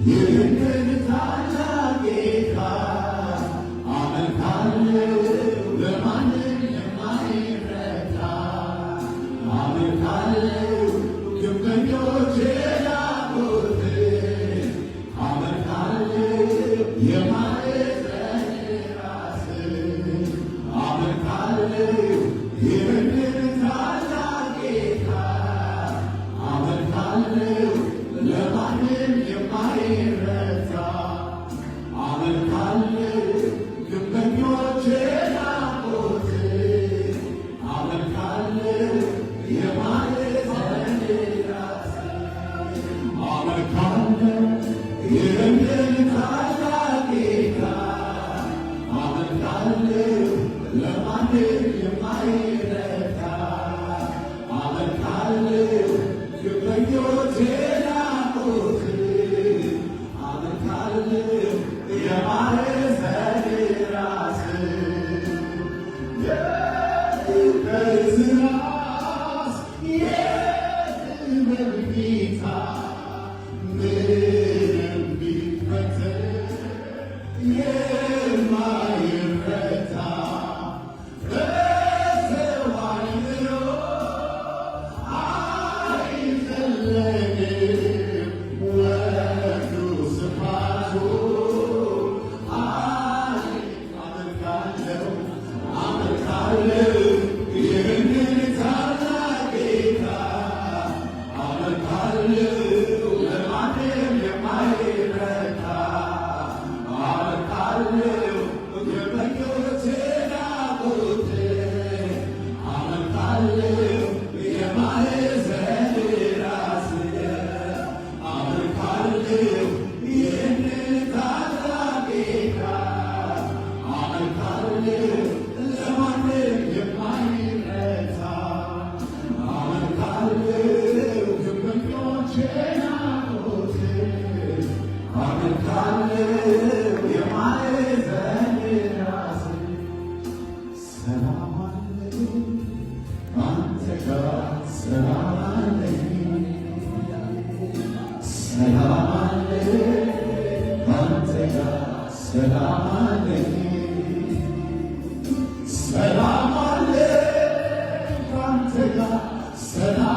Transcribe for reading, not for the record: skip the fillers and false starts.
ይህንን ታላቅ ጌታ አመልካለሁ ለማንም የማይረታ አመልካለሁ ግንበኞች የላኩት አመልካለሁ የማዕዘን ራስ አመልካለሁ ይህንን ታላቅ ጌታ አመልካለሁ ለማንም የማይረታ አመልካለሁ ግንበኞች የላኩት አመልካለሁ የማዕዘን ራስ አመልካለሁ ይህንን ታላቅ ጌታ አመልካለሁ ለማንም የማይረታ አመልካለሁ ግንበኞች የላኩት አመልካለሁ የማዕዘን ራስ የእዝራስ የጥበብ ጌታ ምንም ቢፈተን የማይረታ በሰው አይምሮ አይዘለቅም ወርዱ ስፋቱ አመልካለሁ አመልካለሁ ይህንን ታላቅ ጌታ አመልካለሁ ለማንም የማይረታ አመልካለሁ ግንበኞች የላኩት አመልካለሁ የማዕዘን ራስ አመልካለሁ ይህንን ታላቅ ጌታ አመልካለሁ ለማንም የማይረታ አመልካለሁ ግንበኞች የላኩት አመልካለሁ የማዕዘን ራስ ሰላም አለኝ ካንተ ጋር ሰላም አለኝ ሰላም አለኝ ካንተ ጋር ሰላም አለኝ ሰላም አለኝ ካንተ ጋር ሰላም